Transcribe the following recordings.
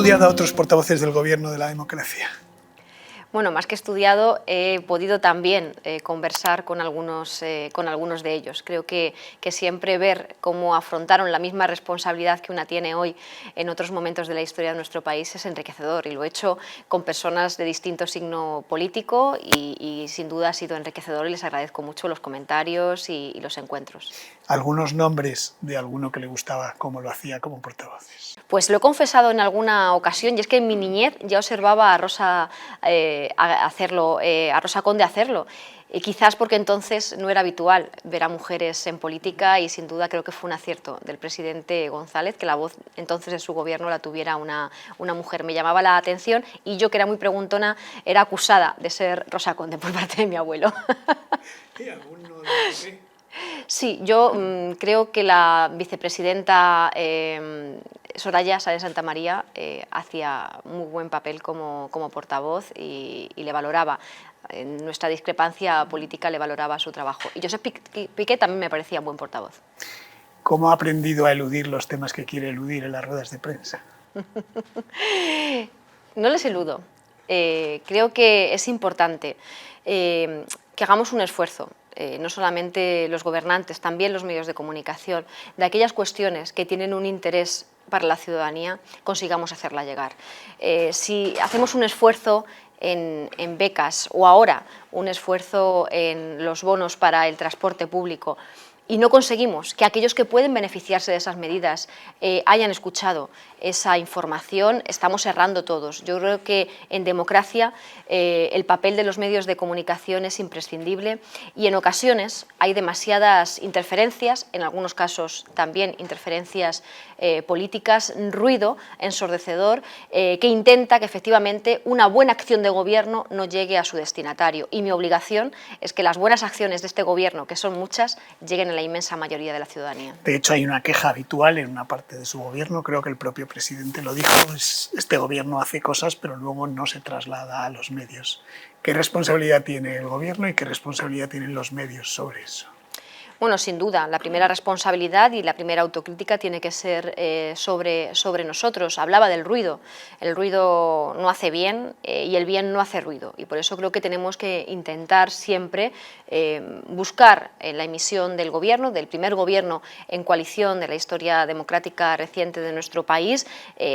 estudiado a otros portavoces del Gobierno de la democracia? Bueno, más que estudiado, he podido también conversar con algunos de ellos. Creo que siempre ver cómo afrontaron la misma responsabilidad que una tiene hoy en otros momentos de la historia de nuestro país es enriquecedor, y lo he hecho con personas de distinto signo político y sin duda ha sido enriquecedor, y les agradezco mucho los comentarios y los encuentros. ¿Algunos nombres de alguno que le gustaba cómo lo hacía como portavoces? Pues lo he confesado en alguna ocasión, y es que en mi niñez ya observaba a Rosa a Rosa Conde hacerlo. Quizás porque entonces no era habitual ver a mujeres en política, y sin duda creo que fue un acierto del presidente González que la voz entonces de su gobierno la tuviera una mujer. Me llamaba la atención, y yo, que era muy preguntona, era acusada de ser Rosa Conde por parte de mi abuelo. ¿Y alguno de Sí, yo creo que la vicepresidenta Soraya Sáenz de Santamaría hacía muy buen papel como portavoz, y le valoraba. En nuestra discrepancia política le valoraba su trabajo. Y Josep Piqué también me parecía un buen portavoz. ¿Cómo ha aprendido a eludir los temas que quiere eludir en las ruedas de prensa? No les eludo. Creo que es importante que hagamos un esfuerzo, no solamente los gobernantes, también los medios de comunicación, de aquellas cuestiones que tienen un interés para la ciudadanía, consigamos hacerla llegar. Si hacemos un esfuerzo en becas, o ahora un esfuerzo en los bonos para el transporte público, y no conseguimos que aquellos que pueden beneficiarse de esas medidas hayan escuchado esa información, estamos errando todos. Yo creo que en democracia el papel de los medios de comunicación es imprescindible, y en ocasiones hay demasiadas interferencias, en algunos casos también interferencias políticas, ruido ensordecedor que intenta que efectivamente una buena acción de gobierno no llegue a su destinatario, y mi obligación es que las buenas acciones de este gobierno, que son muchas, lleguen a la inmensa mayoría de la ciudadanía. De hecho, hay una queja habitual en una parte de su gobierno, creo que el propio presidente lo dijo, este gobierno hace cosas pero luego no se traslada a los medios. ¿Qué responsabilidad tiene el gobierno y qué responsabilidad tienen los medios sobre eso? Bueno, sin duda, la primera responsabilidad y la primera autocrítica tiene que ser sobre nosotros. Hablaba del ruido. El ruido no hace bien y el bien no hace ruido. Y por eso creo que tenemos que intentar siempre buscar en la emisión del gobierno, del primer gobierno en coalición de la historia democrática reciente de nuestro país,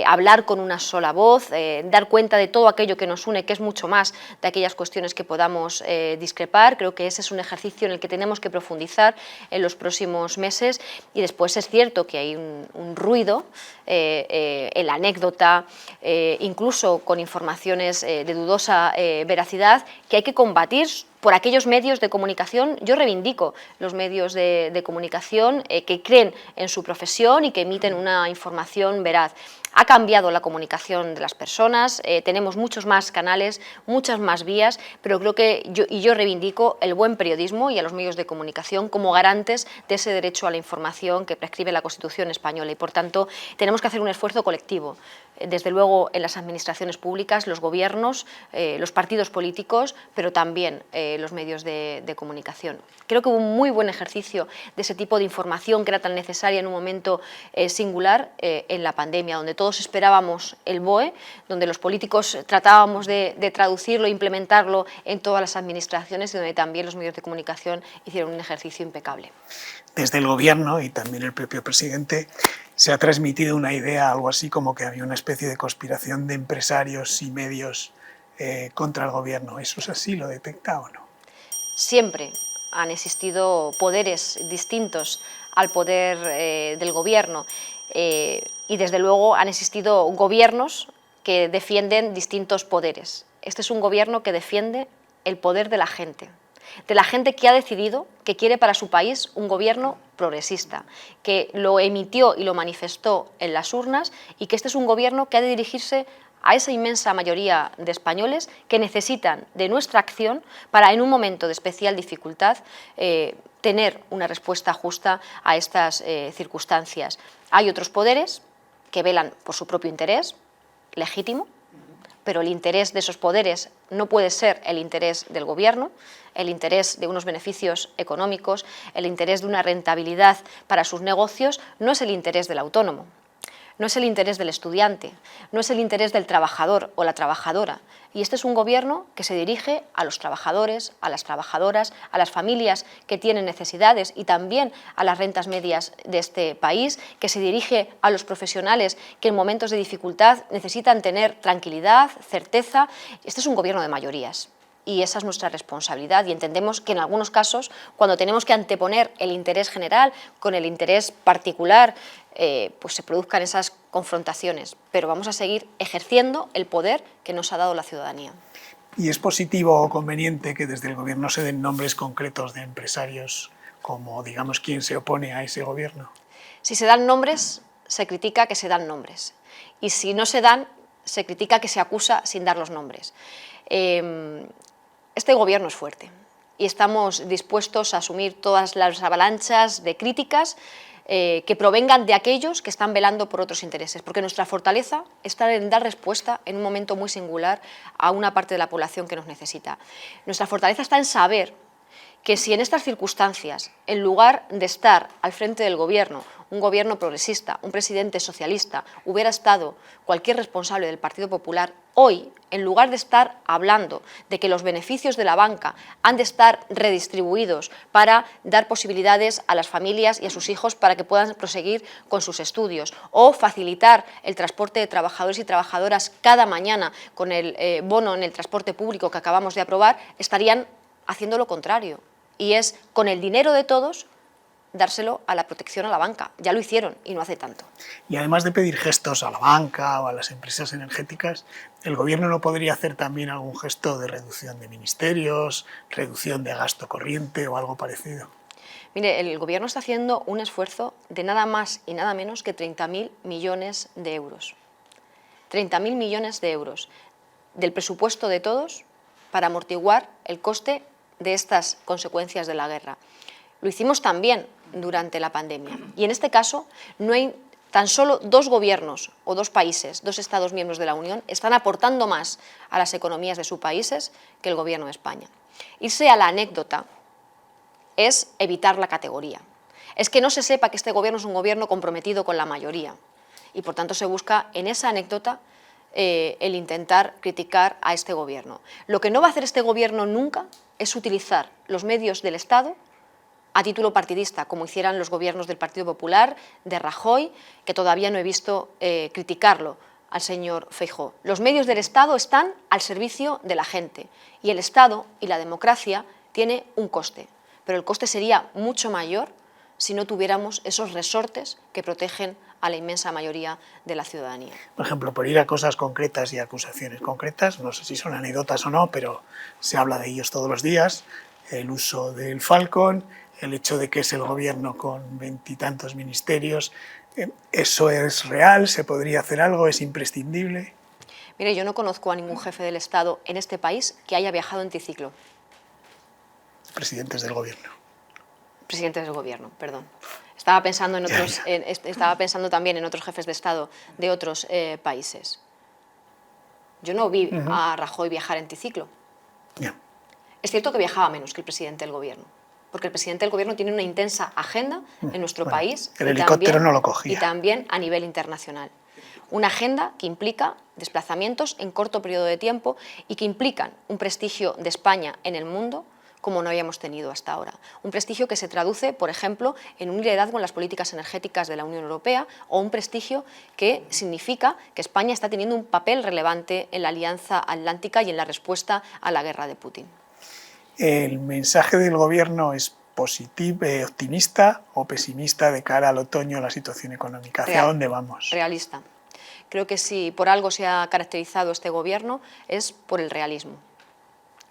hablar con una sola voz, dar cuenta de todo aquello que nos une, que es mucho más de aquellas cuestiones que podamos discrepar. Creo que ese es un ejercicio en el que tenemos que profundizar en los próximos meses. Y después es cierto que hay un ruido en la anécdota, incluso con informaciones de dudosa veracidad, que hay que combatir por aquellos medios de comunicación. Yo reivindico los medios de comunicación que creen en su profesión y que emiten una información veraz. Ha cambiado la comunicación de las personas, tenemos muchos más canales, muchas más vías, pero creo que yo reivindico el buen periodismo y a los medios de comunicación como garantes de ese derecho a la información que prescribe la Constitución española, y por tanto tenemos que hacer un esfuerzo colectivo, desde luego en las administraciones públicas, los gobiernos, los partidos políticos, pero también los medios de comunicación. Creo que hubo un muy buen ejercicio de ese tipo de información que era tan necesaria en un momento singular en la pandemia, donde todos esperábamos el BOE, donde los políticos tratábamos de traducirlo e implementarlo en todas las administraciones, y donde también los medios de comunicación hicieron un ejercicio impecable. Desde el gobierno y también el propio presidente se ha transmitido una idea, algo así como que había una especie de conspiración de empresarios y medios contra el gobierno. ¿Eso es así? ¿Lo detecta o no? Siempre han existido poderes distintos al poder del gobierno, y desde luego han existido gobiernos que defienden distintos poderes. Este es un gobierno que defiende el poder de la gente que ha decidido que quiere para su país un gobierno progresista, que lo emitió y lo manifestó en las urnas, y que este es un gobierno que ha de dirigirse a esa inmensa mayoría de españoles que necesitan de nuestra acción para, en un momento de especial dificultad, tener una respuesta justa a estas circunstancias. Hay otros poderes que velan por su propio interés, legítimo, pero el interés de esos poderes no puede ser el interés del gobierno, el interés de unos beneficios económicos, el interés de una rentabilidad para sus negocios, no es el interés del autónomo. no es el interés del estudiante, no es el interés del trabajador o la trabajadora. Y este es un gobierno que se dirige a los trabajadores, a las trabajadoras, a las familias que tienen necesidades y también a las rentas medias de este país, que se dirige a los profesionales que en momentos de dificultad necesitan tener tranquilidad, certeza. Este es un gobierno de mayorías. Y esa es nuestra responsabilidad y entendemos que en algunos casos, cuando tenemos que anteponer el interés general con el interés particular, pues se produzcan esas confrontaciones, pero vamos a seguir ejerciendo el poder que nos ha dado la ciudadanía. ¿Y es positivo o conveniente que desde el gobierno se den nombres concretos de empresarios como, digamos, quien se opone a ese gobierno? Si se dan nombres, se critica que se dan nombres. Y si no se dan, se critica que se acusa sin dar los nombres. Este gobierno es fuerte y estamos dispuestos a asumir todas las avalanchas de críticas que provengan de aquellos que están velando por otros intereses, porque nuestra fortaleza está en dar respuesta en un momento muy singular a una parte de la población que nos necesita. Nuestra fortaleza está en saber que si en estas circunstancias, en lugar de estar al frente del gobierno, un gobierno progresista, un presidente socialista, hubiera estado cualquier responsable del Partido Popular, hoy, en lugar de estar hablando de que los beneficios de la banca han de estar redistribuidos para dar posibilidades a las familias y a sus hijos para que puedan proseguir con sus estudios, o facilitar el transporte de trabajadores y trabajadoras cada mañana con el bono en el transporte público que acabamos de aprobar, estarían haciendo lo contrario, y es con el dinero de todos dárselo a la protección a la banca. Ya lo hicieron y no hace tanto. Y además de pedir gestos a la banca o a las empresas energéticas, ¿el gobierno no podría hacer también algún gesto de reducción de ministerios, reducción de gasto corriente o algo parecido? Mire, el gobierno está haciendo un esfuerzo de nada más y nada menos que 30.000 millones de euros. 30.000 millones de euros del presupuesto de todos para amortiguar el coste de estas consecuencias de la guerra. Lo hicimos también durante la pandemia. Y en este caso no hay tan solo dos gobiernos o dos países, dos Estados miembros de la Unión, están aportando más a las economías de sus países que el gobierno de España. Irse a la anécdota es evitar la categoría. Es que no se sepa que este gobierno es un gobierno comprometido con la mayoría. Y por tanto se busca en esa anécdota el intentar criticar a este gobierno. Lo que no va a hacer este gobierno nunca es utilizar los medios del Estado a título partidista, como hicieran los gobiernos del Partido Popular, de Rajoy, que todavía no he visto criticarlo al señor Feijóo. Los medios del Estado están al servicio de la gente y el Estado y la democracia tiene un coste, pero el coste sería mucho mayor si no tuviéramos esos resortes que protegen a la inmensa mayoría de la ciudadanía. Por ejemplo, por ir a cosas concretas y acusaciones concretas, no sé si son anécdotas o no, pero se habla de ellos todos los días, el uso del Falcon, el hecho de que es el gobierno con 20 y tantos ministerios, ¿eso es real? ¿Se podría hacer algo? ¿Es imprescindible? Mire, yo no conozco a ningún jefe del Estado en este país que haya viajado en triciclo. Presidentes del gobierno. Presidentes del gobierno, perdón. Estaba pensando en otros, estaba pensando también en otros jefes de Estado de otros países. Yo no vi a Rajoy viajar en triciclo. Es cierto que viajaba menos que el presidente del gobierno, porque el presidente del gobierno tiene una intensa agenda en nuestro país. El helicóptero no lo cogía. Y también a nivel internacional. Una agenda que implica desplazamientos en corto periodo de tiempo y que implican un prestigio de España en el mundo como no habíamos tenido hasta ahora. Un prestigio que se traduce, por ejemplo, en un liderazgo en las políticas energéticas de la Unión Europea, o un prestigio que significa que España está teniendo un papel relevante en la Alianza Atlántica y en la respuesta a la guerra de Putin. ¿El mensaje del gobierno es positivo, optimista o pesimista de cara al otoño, a la situación económica? ¿Hacia dónde vamos? Realista. Creo que si por algo se ha caracterizado este gobierno es por el realismo.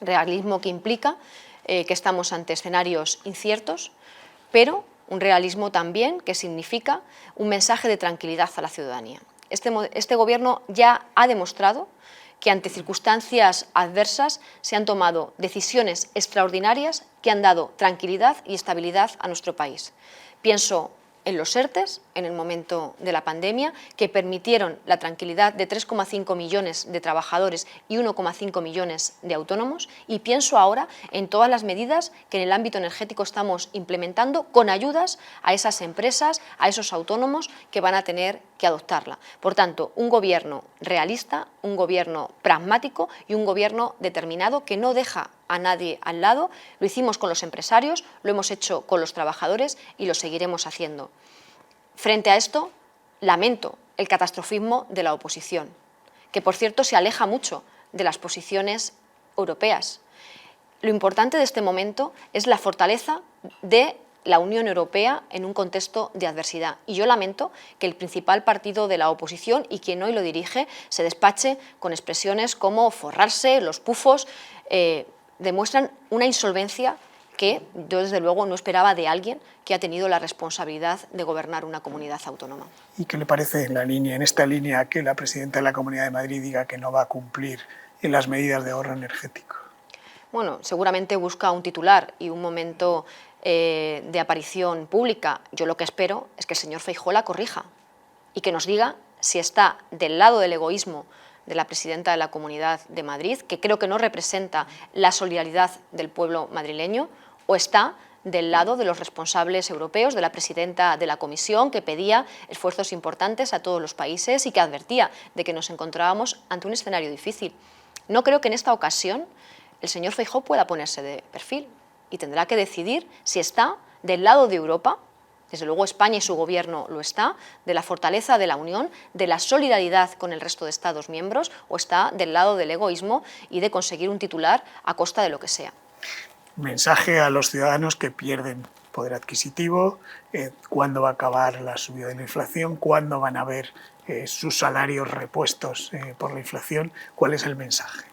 Realismo que implica que estamos ante escenarios inciertos, pero un realismo también que significa un mensaje de tranquilidad a la ciudadanía. Este gobierno ya ha demostrado que ante circunstancias adversas se han tomado decisiones extraordinarias que han dado tranquilidad y estabilidad a nuestro país. Pienso en los ERTEs en el momento de la pandemia, que permitieron la tranquilidad de 3,5 millones de trabajadores y 1,5 millones de autónomos, y pienso ahora en todas las medidas que en el ámbito energético estamos implementando con ayudas a esas empresas, a esos autónomos que van a tener que adoptarla. Por tanto, un gobierno realista, un gobierno pragmático y un gobierno determinado que no deja a nadie al lado. Lo hicimos con los empresarios, lo hemos hecho con los trabajadores y lo seguiremos haciendo. Frente a esto, lamento el catastrofismo de la oposición, que por cierto se aleja mucho de las posiciones europeas. Lo importante de este momento es la fortaleza de la Unión Europea en un contexto de adversidad. Y yo lamento que el principal partido de la oposición y quien hoy lo dirige se despache con expresiones como forrarse, los pufos, demuestran una insolvencia que yo desde luego no esperaba de alguien que ha tenido la responsabilidad de gobernar una comunidad autónoma. ¿Y qué le parece en esta línea que la presidenta de la Comunidad de Madrid diga que no va a cumplir en las medidas de ahorro energético? Bueno, seguramente busca un titular y un momento de aparición pública. Yo lo que espero es que el señor Feijóo la corrija y que nos diga si está del lado del egoísmo de la presidenta de la Comunidad de Madrid, que creo que no representa la solidaridad del pueblo madrileño, o está del lado de los responsables europeos, de la presidenta de la Comisión, que pedía esfuerzos importantes a todos los países y que advertía de que nos encontrábamos ante un escenario difícil. No creo que en esta ocasión el señor Feijóo pueda ponerse de perfil y tendrá que decidir si está del lado de Europa, desde luego España y su gobierno lo está, de la fortaleza de la Unión, de la solidaridad con el resto de Estados miembros, o está del lado del egoísmo y de conseguir un titular a costa de lo que sea. Mensaje a los ciudadanos que pierden poder adquisitivo, cuándo va a acabar la subida de la inflación, cuándo van a ver sus salarios repuestos por la inflación. ¿Cuál es el mensaje?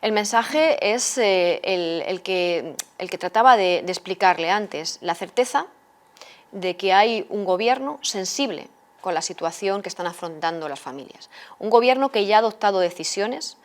El mensaje es el que trataba de explicarle antes, la certeza de que hay un gobierno sensible con la situación que están afrontando las familias. Un gobierno que ya ha adoptado decisiones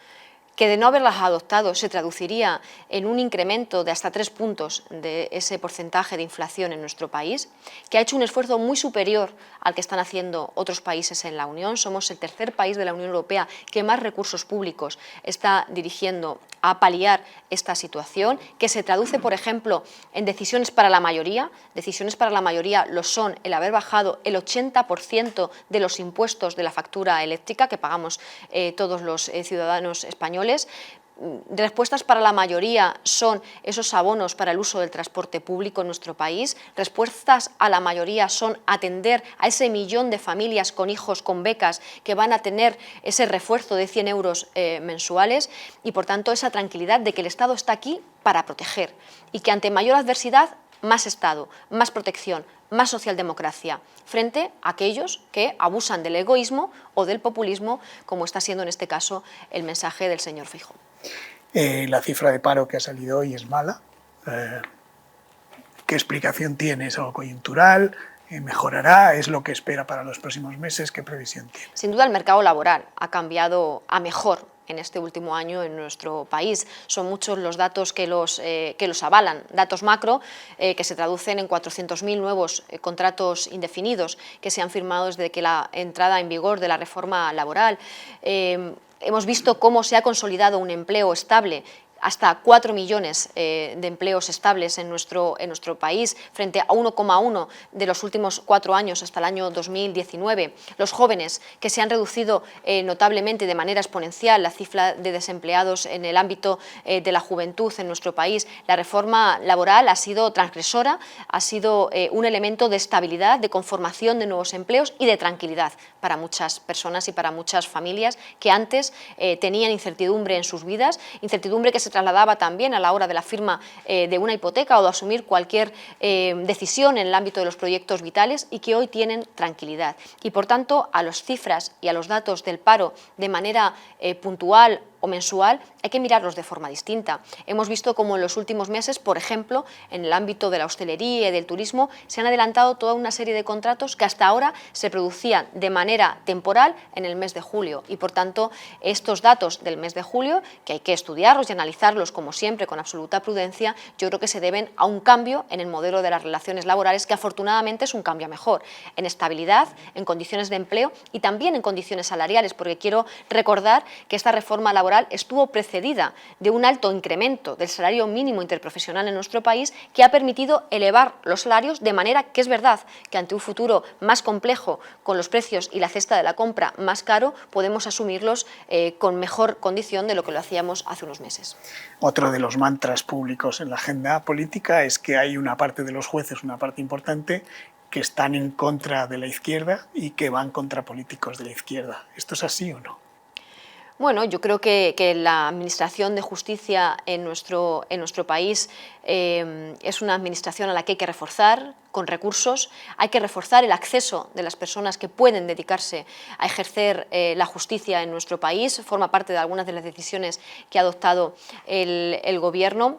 que de no haberlas adoptado se traduciría en un incremento de hasta 3 puntos de ese porcentaje de inflación en nuestro país, que ha hecho un esfuerzo muy superior al que están haciendo otros países en la Unión. Somos el tercer país de la Unión Europea que más recursos públicos está dirigiendo a paliar esta situación, que se traduce, por ejemplo, en decisiones para la mayoría. Decisiones para la mayoría lo son el haber bajado el 80% de los impuestos de la factura eléctrica que pagamos todos los ciudadanos españoles. Respuestas para la mayoría son esos abonos para el uso del transporte público en nuestro país. Respuestas a la mayoría son atender a ese millón de familias con hijos con becas que van a tener ese refuerzo de 100 euros mensuales y, por tanto, esa tranquilidad de que el Estado está aquí para proteger y que ante mayor adversidad, más Estado, más protección, más socialdemocracia, frente a aquellos que abusan del egoísmo o del populismo, como está siendo en este caso el mensaje del señor Feijóo. La cifra de paro que ha salido hoy es mala. ¿Qué explicación tiene? ¿Es algo coyuntural? ¿Mejorará? ¿Es lo que espera para los próximos meses? ¿Qué previsión tiene? Sin duda el mercado laboral ha cambiado a mejor en este último año en nuestro país. Son muchos los datos que los avalan, datos macro que se traducen en 400.000 nuevos contratos indefinidos que se han firmado desde que la entrada en vigor de la reforma laboral. Hemos visto cómo se ha consolidado un empleo estable, hasta 4 millones de empleos estables en nuestro país, frente a 1,1 de los últimos 4 años hasta el año 2019. Los jóvenes, que se han reducido notablemente de manera exponencial la cifra de desempleados en el ámbito de la juventud en nuestro país. La reforma laboral ha sido transgresora, ha sido un elemento de estabilidad, de conformación de nuevos empleos y de tranquilidad para muchas personas y para muchas familias que antes tenían incertidumbre en sus vidas, incertidumbre que se trasladaba también a la hora de la firma de una hipoteca o de asumir cualquier decisión en el ámbito de los proyectos vitales y que hoy tienen tranquilidad. Y por tanto, a las cifras y a los datos del paro de manera puntual o mensual, hay que mirarlos de forma distinta. Hemos visto cómo en los últimos meses, por ejemplo, en el ámbito de la hostelería y del turismo, se han adelantado toda una serie de contratos que hasta ahora se producían de manera temporal en el mes de julio y, por tanto, estos datos del mes de julio, que hay que estudiarlos y analizarlos como siempre con absoluta prudencia, yo creo que se deben a un cambio en el modelo de las relaciones laborales que afortunadamente es un cambio a mejor, en estabilidad, en condiciones de empleo y también en condiciones salariales, porque quiero recordar que esta reforma laboral estuvo precedida de un alto incremento del salario mínimo interprofesional en nuestro país que ha permitido elevar los salarios de manera que es verdad que ante un futuro más complejo, con los precios y la cesta de la compra más caro, podemos asumirlos con mejor condición de lo que lo hacíamos hace unos meses. Otro de los mantras públicos en la agenda política es que hay una parte de los jueces, una parte importante, que están en contra de la izquierda y que van contra políticos de la izquierda. ¿Esto es así o no? Bueno, yo creo que la administración de justicia en nuestro país es una administración a la que hay que reforzar con recursos, hay que reforzar el acceso de las personas que pueden dedicarse a ejercer la justicia en nuestro país, forma parte de algunas de las decisiones que ha adoptado el Gobierno.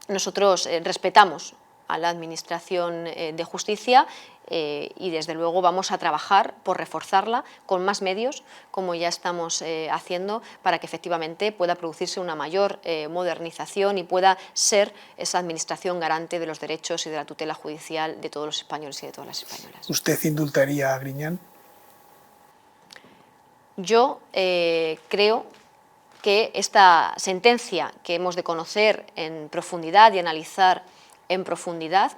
Nosotros respetamos a la Administración de Justicia y desde luego vamos a trabajar por reforzarla con más medios, como ya estamos haciendo, para que efectivamente pueda producirse una mayor modernización y pueda ser esa administración garante de los derechos y de la tutela judicial de todos los españoles y de todas las españolas. ¿Usted indultaría a Griñán? Yo creo que esta sentencia que hemos de conocer en profundidad y analizar en profundidad,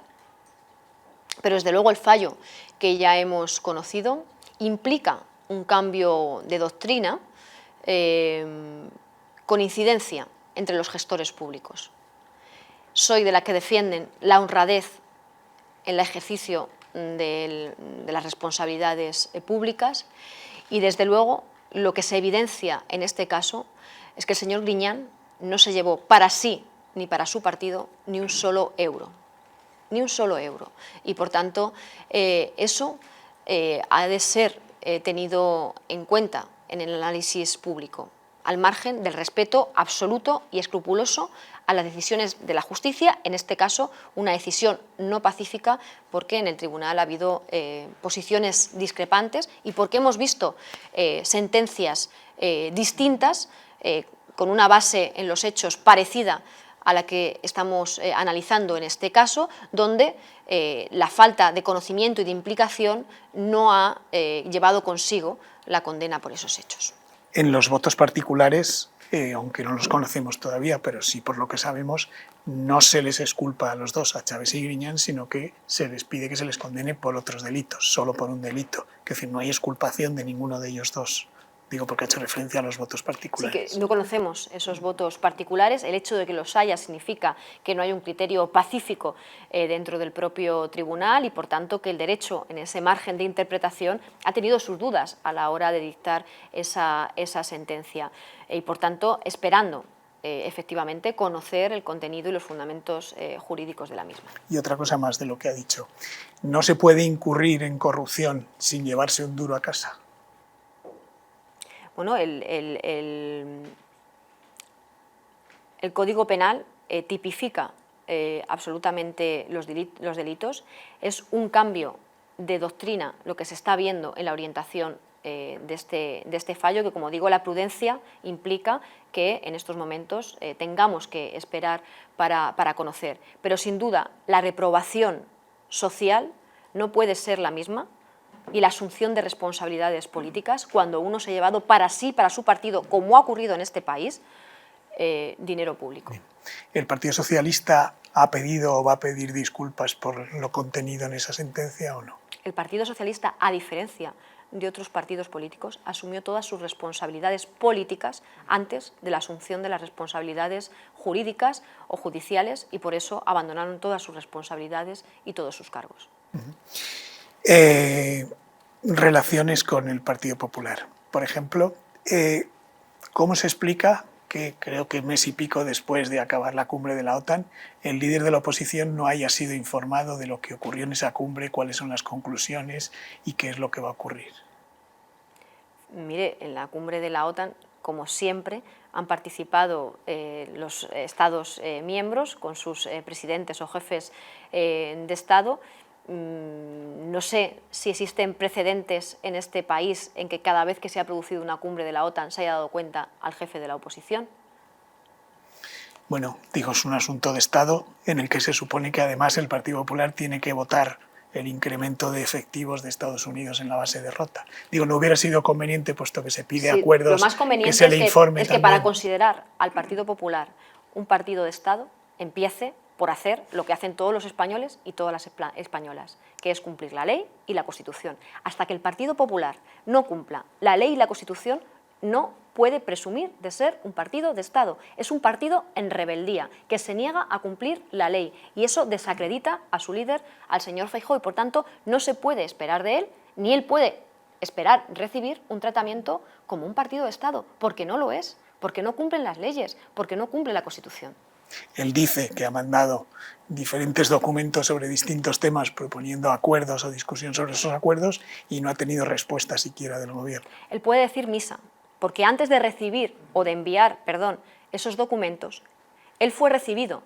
pero desde luego el fallo que ya hemos conocido implica un cambio de doctrina con incidencia entre los gestores públicos. Soy de la que defienden la honradez en el ejercicio de las responsabilidades públicas y desde luego lo que se evidencia en este caso es que el señor Griñán no se llevó para sí ni para su partido ni un solo euro. Ni un solo euro. Y por tanto, eso ha de ser tenido en cuenta en el análisis público, al margen del respeto absoluto y escrupuloso a las decisiones de la justicia, en este caso una decisión no pacífica porque en el tribunal ha habido posiciones discrepantes y porque hemos visto sentencias distintas con una base en los hechos parecida a la que estamos analizando en este caso, donde la falta de conocimiento y de implicación no ha llevado consigo la condena por esos hechos. En los votos particulares, aunque no los conocemos todavía, pero sí por lo que sabemos, no se les exculpa a los dos, a Chaves y Griñán, sino que se les pide que se les condene por otros delitos, solo por un delito. Es decir, no hay exculpación de ninguno de ellos dos. Digo porque ha hecho referencia a los votos particulares. Sí, que no conocemos esos votos particulares. El hecho de que los haya significa que no hay un criterio pacífico dentro del propio tribunal y, por tanto, que el derecho en ese margen de interpretación ha tenido sus dudas a la hora de dictar esa sentencia. Y, por tanto, esperando efectivamente conocer el contenido y los fundamentos jurídicos de la misma. Y otra cosa más de lo que ha dicho. No se puede incurrir en corrupción sin llevarse un duro a casa. Bueno, el Código Penal tipifica absolutamente los delitos. Es un cambio de doctrina lo que se está viendo en la orientación de este fallo, que, como digo, la prudencia implica que en estos momentos tengamos que esperar para conocer. Pero, sin duda, la reprobación social no puede ser la misma y la asunción de responsabilidades políticas cuando uno se ha llevado para sí, para su partido, como ha ocurrido en este país, dinero público. ¿El Partido Socialista ha pedido o va a pedir disculpas por lo contenido en esa sentencia o no? El Partido Socialista, a diferencia de otros partidos políticos, asumió todas sus responsabilidades políticas antes de la asunción de las responsabilidades jurídicas o judiciales y por eso abandonaron todas sus responsabilidades y todos sus cargos. Relaciones con el Partido Popular. Por ejemplo, ¿cómo se explica que creo que mes y pico después de acabar la cumbre de la OTAN, el líder de la oposición no haya sido informado de lo que ocurrió en esa cumbre, cuáles son las conclusiones y qué es lo que va a ocurrir? Mire, en la cumbre de la OTAN como siempre, han participado los Estados miembros con sus presidentes o jefes de Estado. No sé si existen precedentes en este país en que cada vez que se ha producido una cumbre de la OTAN se haya dado cuenta al jefe de la oposición. Bueno, digo, es un asunto de Estado en el que se supone que además el Partido Popular tiene que votar el incremento de efectivos de Estados Unidos en la base de Rota. Digo, no hubiera sido conveniente, puesto que se pide acuerdos, lo más conveniente que se le informe es que también. para considerar al Partido Popular un partido de Estado, empiece por hacer lo que hacen todos los españoles y todas las españolas, que es cumplir la ley y la Constitución. Hasta que el Partido Popular no cumpla la ley y la Constitución, no puede presumir de ser un partido de Estado. Es un partido en rebeldía, que se niega a cumplir la ley, y eso desacredita a su líder, al señor Feijóo, y por tanto no se puede esperar de él, ni él puede esperar recibir un tratamiento como un partido de Estado, porque no lo es, porque no cumplen las leyes, porque no cumple la Constitución. Él dice que ha mandado diferentes documentos sobre distintos temas proponiendo acuerdos o discusión sobre esos acuerdos y no ha tenido respuesta siquiera del gobierno. Él puede decir misa, porque antes de recibir o de enviar, esos documentos, él fue recibido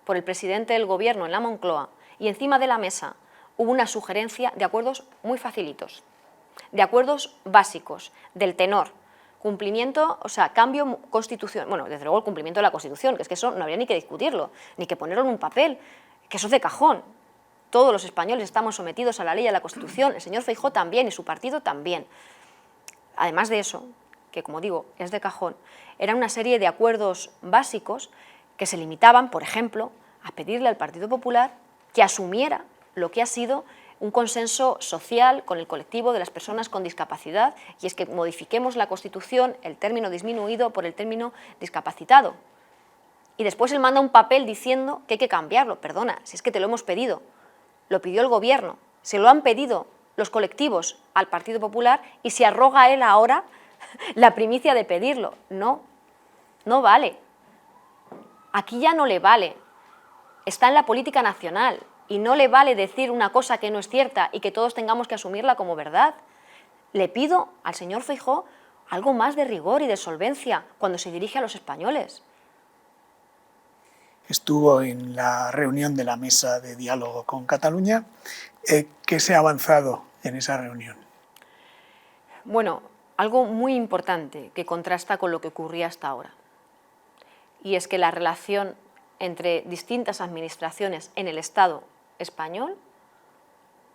por el presidente del gobierno en la Moncloa y encima de la mesa hubo una sugerencia de acuerdos muy facilitos, de acuerdos básicos, del tenor, cumplimiento, cambio constitución, bueno, desde luego el cumplimiento de la Constitución, que es que eso no habría ni que discutirlo, ni que ponerlo en un papel, que eso es de cajón. Todos los españoles estamos sometidos a la ley y a la Constitución, el señor Feijóo también y su partido también. Además de eso, que como digo, es de cajón, eran una serie de acuerdos básicos que se limitaban, por ejemplo, a pedirle al Partido Popular que asumiera lo que ha sido un consenso social con el colectivo de las personas con discapacidad, y es que modifiquemos la Constitución, el término disminuido por el término discapacitado. Y después él manda un papel diciendo que hay que cambiarlo. Perdona, si es que te lo hemos pedido, lo pidió el gobierno, se lo han pedido los colectivos al Partido Popular y se arroga él ahora la primicia de pedirlo. No, no vale. Aquí ya no le vale. Está en la política nacional. Y no le vale decir una cosa que no es cierta y que todos tengamos que asumirla como verdad. Le pido al señor Feijóo algo más de rigor y de solvencia cuando se dirige a los españoles. Estuvo en la reunión de la mesa de diálogo con Cataluña. ¿Qué se ha avanzado en esa reunión? Bueno, algo muy importante que contrasta con lo que ocurría hasta ahora. Y es que la relación entre distintas administraciones en el Estado español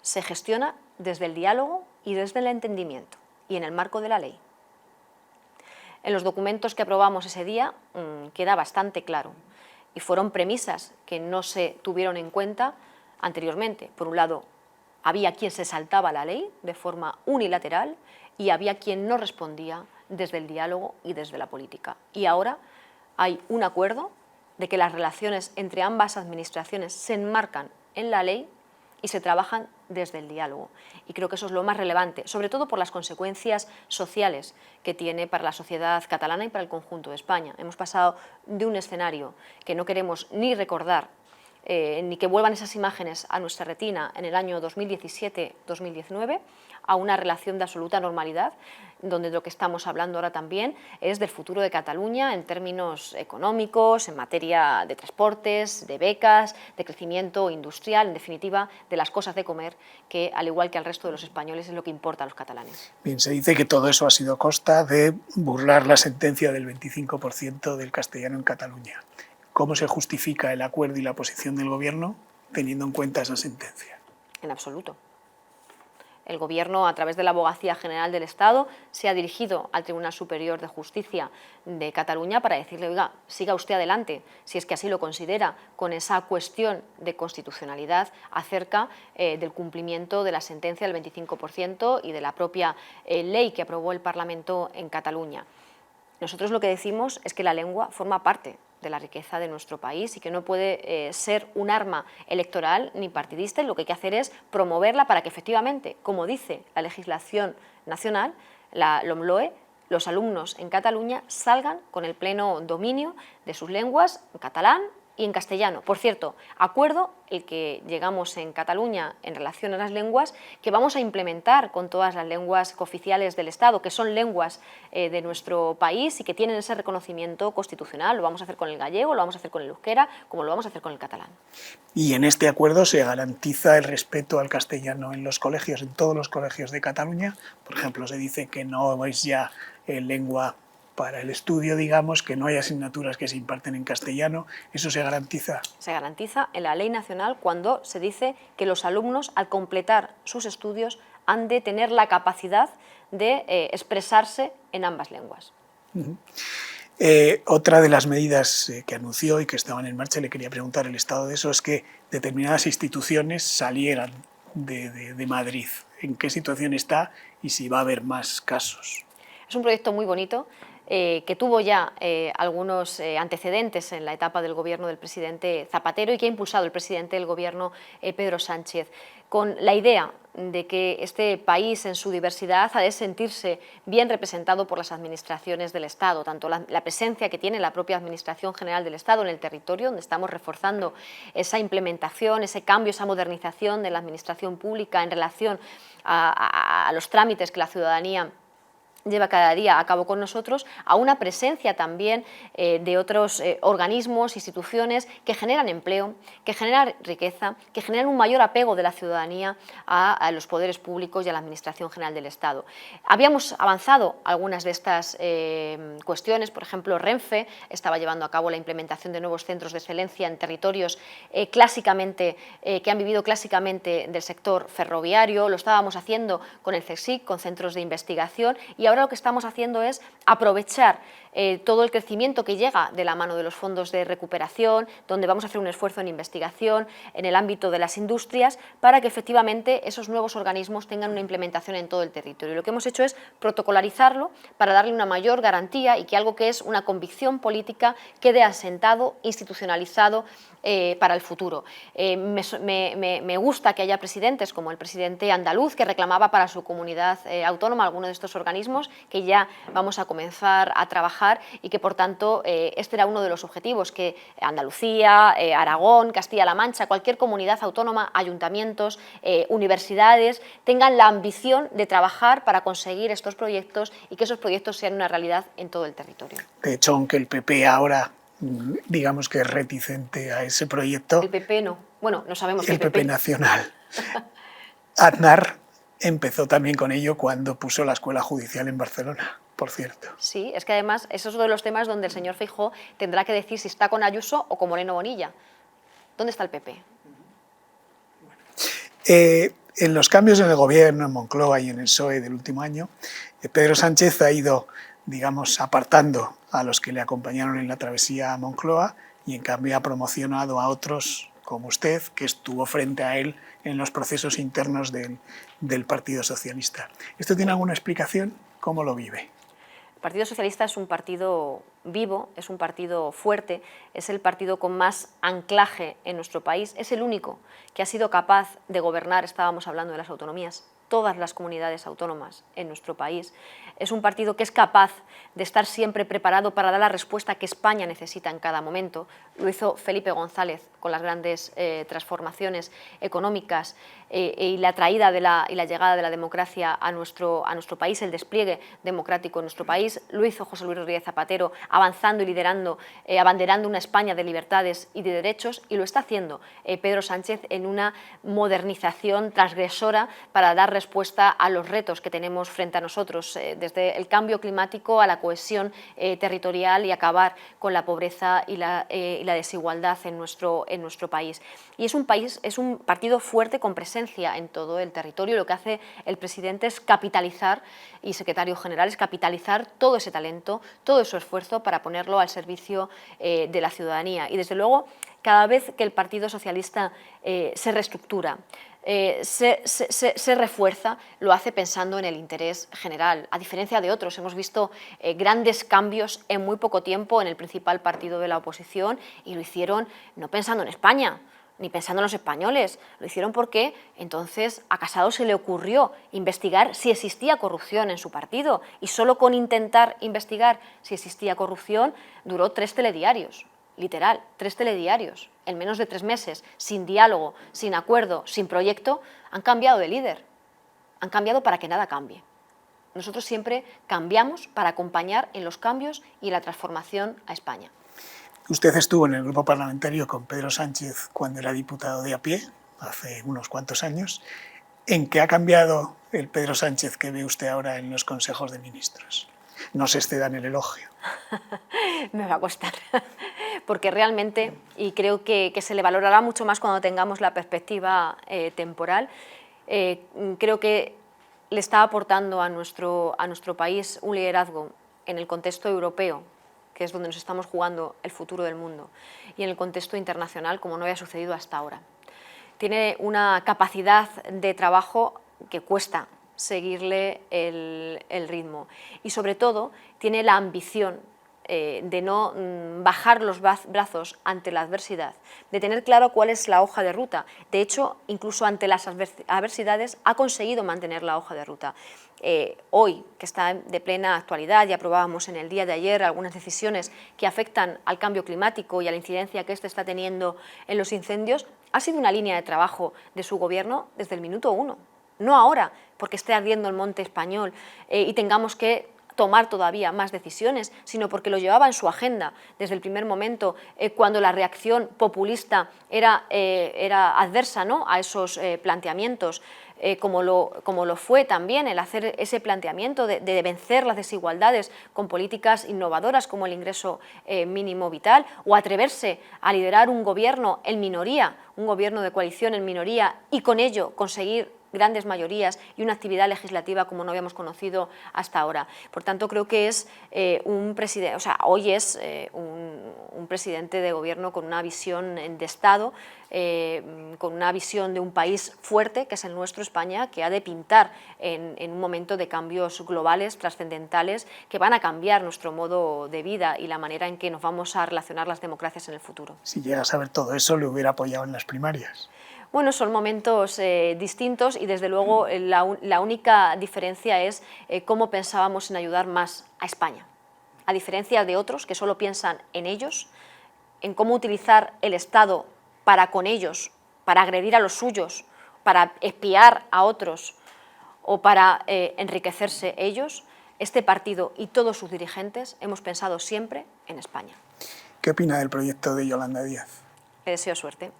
se gestiona desde el diálogo y desde el entendimiento y en el marco de la ley. En los documentos que aprobamos ese día queda bastante claro y fueron premisas que no se tuvieron en cuenta anteriormente. Por un lado, había quien se saltaba la ley de forma unilateral y había quien no respondía desde el diálogo y desde la política. Y ahora hay un acuerdo de que las relaciones entre ambas administraciones se enmarcan en la ley y se trabajan desde el diálogo. Y creo que eso es lo más relevante, sobre todo por las consecuencias sociales que tiene para la sociedad catalana y para el conjunto de España. Hemos pasado de un escenario que no queremos ni recordar, ni que vuelvan esas imágenes a nuestra retina en el año 2017-2019, a una relación de absoluta normalidad, donde lo que estamos hablando ahora también es del futuro de Cataluña en términos económicos, en materia de transportes, de becas, de crecimiento industrial, en definitiva, de las cosas de comer, que al igual que al resto de los españoles es lo que importa a los catalanes. Bien, se dice que todo eso ha sido a costa de burlar la sentencia del 25% del castellano en Cataluña. ¿Cómo se justifica el acuerdo y la posición del Gobierno teniendo en cuenta esa sentencia? En absoluto. El Gobierno, a través de la Abogacía General del Estado, se ha dirigido al Tribunal Superior de Justicia de Cataluña para decirle, oiga, siga usted adelante, si es que así lo considera, con esa cuestión de constitucionalidad acerca del cumplimiento de la sentencia del 25% y de la propia ley que aprobó el Parlamento en Cataluña. Nosotros lo que decimos es que la lengua forma parte de la riqueza de nuestro país y que no puede ser un arma electoral ni partidista, y lo que hay que hacer es promoverla para que efectivamente, como dice la legislación nacional, la LOMLOE, los alumnos en Cataluña salgan con el pleno dominio de sus lenguas, en catalán, y en castellano. Por cierto, acuerdo el que llegamos en Cataluña en relación a las lenguas, que vamos a implementar con todas las lenguas cooficiales del Estado, que son lenguas de nuestro país y que tienen ese reconocimiento constitucional. Lo vamos a hacer con el gallego, lo vamos a hacer con el euskera, como lo vamos a hacer con el catalán. Y en este acuerdo se garantiza el respeto al castellano en los colegios, en todos los colegios de Cataluña. Por ejemplo, se dice que no es ya lengua para el estudio, digamos, que no hay asignaturas que se imparten en castellano. ¿Eso se garantiza? Se garantiza en la ley nacional cuando se dice que los alumnos, al completar sus estudios, han de tener la capacidad de expresarse en ambas lenguas. Otra de las medidas que anunció y que estaban en marcha, le quería preguntar el estado de eso, es que determinadas instituciones salieran de Madrid. ¿En qué situación está y si va a haber más casos? Es un proyecto muy bonito, que tuvo ya algunos antecedentes en la etapa del gobierno del presidente Zapatero y que ha impulsado el presidente del gobierno Pedro Sánchez, con la idea de que este país en su diversidad ha de sentirse bien representado por las administraciones del Estado, tanto la presencia que tiene la propia Administración General del Estado en el territorio, donde estamos reforzando esa implementación, ese cambio, esa modernización de la administración pública en relación a los trámites que la ciudadanía lleva cada día a cabo con nosotros, a una presencia también de otros organismos, instituciones que generan empleo, que generan riqueza, que generan un mayor apego de la ciudadanía a los poderes públicos y a la Administración General del Estado. Habíamos avanzado algunas de estas cuestiones, por ejemplo, Renfe estaba llevando a cabo la implementación de nuevos centros de excelencia en territorios clásicamente, que han vivido clásicamente del sector ferroviario, lo estábamos haciendo con el CSIC, con centros de investigación, y ahora lo que estamos haciendo es aprovechar todo el crecimiento que llega de la mano de los fondos de recuperación, donde vamos a hacer un esfuerzo en investigación, en el ámbito de las industrias, para que efectivamente esos nuevos organismos tengan una implementación en todo el territorio. Lo que hemos hecho es protocolarizarlo para darle una mayor garantía y que algo que es una convicción política quede asentado, institucionalizado para el futuro. Me gusta que haya presidentes como el presidente andaluz, que reclamaba para su comunidad autónoma alguno de estos organismos, que ya vamos a comenzar a trabajar y que, por tanto, este era uno de los objetivos, que Andalucía, Aragón, Castilla-La Mancha, cualquier comunidad autónoma, ayuntamientos, universidades, tengan la ambición de trabajar para conseguir estos proyectos y que esos proyectos sean una realidad en todo el territorio. De hecho, aunque el PP ahora, digamos que es reticente a ese proyecto... El PP no. Bueno, no sabemos. El PP nacional. Aznar empezó también con ello cuando puso la escuela judicial en Barcelona, por cierto. Sí, es que además eso es uno de los temas donde el señor Feijóo tendrá que decir si está con Ayuso o con Moreno Bonilla. ¿Dónde está el PP? En los cambios en el gobierno, en Moncloa y en el PSOE del último año, Pedro Sánchez ha ido, digamos, apartando a los que le acompañaron en la travesía a Moncloa y en cambio ha promocionado a otros como usted, que estuvo frente a él en los procesos internos del Partido Socialista. ¿Esto tiene alguna explicación? ¿Cómo lo vive? El Partido Socialista es un partido vivo, es un partido fuerte, es el partido con más anclaje en nuestro país, es el único que ha sido capaz de gobernar, estábamos hablando de las autonomías, todas las comunidades autónomas en nuestro país. Es un partido que es capaz de estar siempre preparado para dar la respuesta que España necesita en cada momento. Lo hizo Felipe González con las grandes transformaciones económicas y la traída y la llegada de la democracia a nuestro país, el despliegue democrático en nuestro país. Lo hizo José Luis Rodríguez Zapatero, avanzando y liderando, abanderando una España de libertades y de derechos, y lo está haciendo Pedro Sánchez en una modernización transgresora para dar respuesta a los retos que tenemos frente a nosotros, desde el cambio climático a la cohesión territorial y acabar con la pobreza y la desigualdad en nuestro país. Y es un partido fuerte con presencia en todo el territorio. Lo que hace el presidente es capitalizar, y secretario general es capitalizar todo ese talento, todo ese esfuerzo para ponerlo al servicio de la ciudadanía. Y desde luego, cada vez que el Partido Socialista se reestructura, se refuerza, lo hace pensando en el interés general. A diferencia de otros, hemos visto grandes cambios en muy poco tiempo en el principal partido de la oposición, y lo hicieron no pensando en España, ni pensando en los españoles, lo hicieron porque entonces a Casado se le ocurrió investigar si existía corrupción en su partido, y solo con intentar investigar si existía corrupción duró 3 telediarios. literal, 3 telediarios, en menos de 3 meses, sin diálogo, sin acuerdo, sin proyecto, han cambiado de líder. Han cambiado para que nada cambie. Nosotros siempre cambiamos para acompañar en los cambios y en la transformación a España. Usted estuvo en el grupo parlamentario con Pedro Sánchez cuando era diputado de a pie, hace unos cuantos años. ¿En qué ha cambiado el Pedro Sánchez que ve usted ahora en los consejos de ministros? No se exceda en el elogio. Me va a costar, porque realmente, y creo que se le valorará mucho más cuando tengamos la perspectiva temporal, creo que le está aportando a nuestro país un liderazgo en el contexto europeo, que es donde nos estamos jugando el futuro del mundo, y en el contexto internacional, como no había sucedido hasta ahora. Tiene una capacidad de trabajo que cuesta seguirle el ritmo, y sobre todo tiene la ambición de no bajar los brazos ante la adversidad, de tener claro cuál es la hoja de ruta. De hecho, incluso ante las adversidades ha conseguido mantener la hoja de ruta. Hoy, que está de plena actualidad, y aprobábamos en el día de ayer algunas decisiones que afectan al cambio climático y a la incidencia que este está teniendo en los incendios, ha sido una línea de trabajo de su gobierno desde el minuto 1. No ahora, porque esté ardiendo el monte español y tengamos que tomar todavía más decisiones, sino porque lo llevaba en su agenda desde el primer momento, cuando la reacción populista era adversa, ¿no?, a esos planteamientos, como lo fue también el hacer ese planteamiento de vencer las desigualdades con políticas innovadoras como el ingreso mínimo vital, o atreverse a liderar un gobierno en minoría, un gobierno de coalición en minoría, y con ello conseguir grandes mayorías y una actividad legislativa como no habíamos conocido hasta ahora. Por tanto, creo que es un presidente, o sea, hoy es un presidente de gobierno con una visión de Estado, con una visión de un país fuerte, que es el nuestro, España, que ha de pintar en un momento de cambios globales, trascendentales, que van a cambiar nuestro modo de vida y la manera en que nos vamos a relacionar las democracias en el futuro. Si llega a saber todo eso, le hubiera apoyado en las primarias. Bueno, son momentos distintos, y desde luego la única diferencia es cómo pensábamos en ayudar más a España. A diferencia de otros que solo piensan en ellos, en cómo utilizar el Estado para con ellos, para agredir a los suyos, para espiar a otros o para enriquecerse ellos, este partido y todos sus dirigentes hemos pensado siempre en España. ¿Qué opina del proyecto de Yolanda Díaz? Le deseo suerte.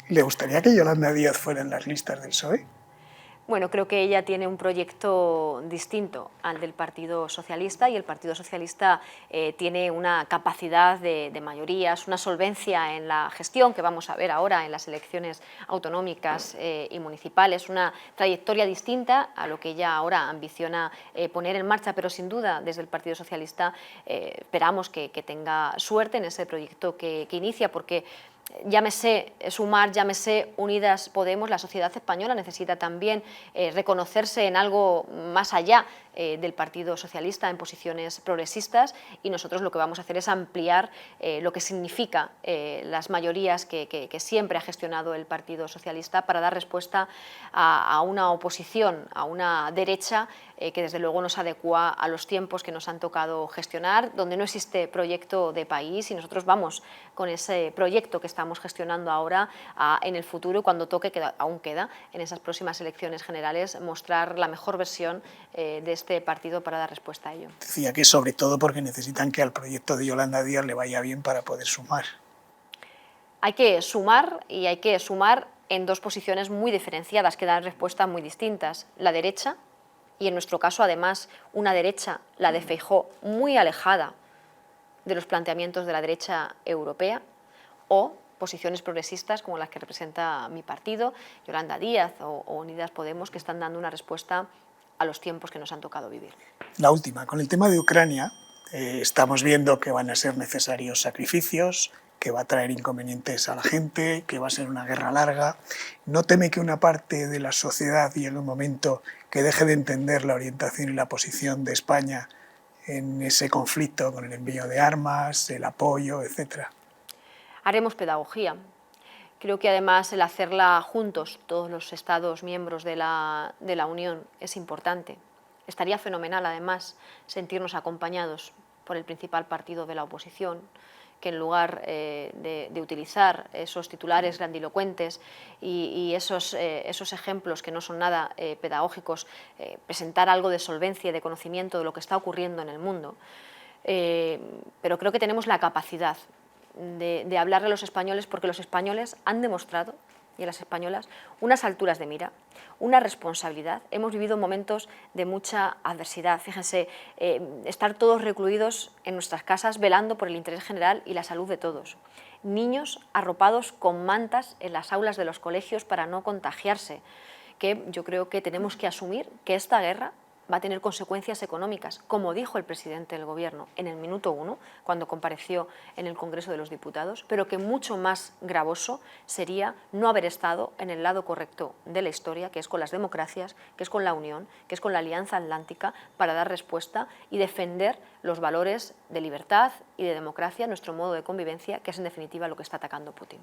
¿Le gustaría que Yolanda Díaz fuera en las listas del PSOE? Bueno, creo que ella tiene un proyecto distinto al del Partido Socialista, y el Partido Socialista tiene una capacidad de mayorías, una solvencia en la gestión que vamos a ver ahora en las elecciones autonómicas y municipales, una trayectoria distinta a lo que ella ahora ambiciona poner en marcha, pero sin duda desde el Partido Socialista esperamos que tenga suerte en ese proyecto que inicia, porque llámese Sumar, llámese Unidas Podemos, la sociedad española necesita también reconocerse en algo más allá del Partido Socialista, en posiciones progresistas, y nosotros lo que vamos a hacer es ampliar lo que significa las mayorías que siempre ha gestionado el Partido Socialista, para dar respuesta a una oposición, a una derecha que desde luego no se adecua a los tiempos que nos han tocado gestionar, donde no existe proyecto de país, y nosotros vamos con ese proyecto que estamos gestionando ahora en el futuro, y cuando toque, que aún queda, en esas próximas elecciones generales, mostrar la mejor versión de este partido para dar respuesta a ello. Decía que sobre todo porque necesitan que al proyecto de Yolanda Díaz le vaya bien para poder sumar. Hay que sumar, y hay que sumar en dos posiciones muy diferenciadas que dan respuestas muy distintas. La derecha, y en nuestro caso además una derecha, la de Feijóo, muy alejada de los planteamientos de la derecha europea, o posiciones progresistas como las que representa mi partido, Yolanda Díaz o Unidas Podemos, que están dando una respuesta a los tiempos que nos han tocado vivir. La última, con el tema de Ucrania, estamos viendo que van a ser necesarios sacrificios, que va a traer inconvenientes a la gente, que va a ser una guerra larga. ¿No teme que una parte de la sociedad llegue un momento que deje de entender la orientación y la posición de España en ese conflicto con el envío de armas, el apoyo, etcétera? Haremos pedagogía. Creo que además el hacerla juntos, todos los Estados miembros de la Unión, es importante. Estaría fenomenal además sentirnos acompañados por el principal partido de la oposición, que en lugar de utilizar esos titulares grandilocuentes y esos ejemplos que no son nada pedagógicos, presentar algo de solvencia y de conocimiento de lo que está ocurriendo en el mundo. Pero creo que tenemos la capacidad de hablarle a los españoles, porque los españoles han demostrado, y a las españolas, unas alturas de mira, una responsabilidad. Hemos vivido momentos de mucha adversidad. Fíjense, estar todos recluidos en nuestras casas velando por el interés general y la salud de todos. Niños arropados con mantas en las aulas de los colegios para no contagiarse, que yo creo que tenemos que asumir que esta guerra va a tener consecuencias económicas, como dijo el presidente del Gobierno en el minuto 1, cuando compareció en el Congreso de los Diputados, pero que mucho más gravoso sería no haber estado en el lado correcto de la historia, que es con las democracias, que es con la Unión, que es con la Alianza Atlántica, para dar respuesta y defender los valores de libertad y de democracia, nuestro modo de convivencia, que es en definitiva lo que está atacando Putin.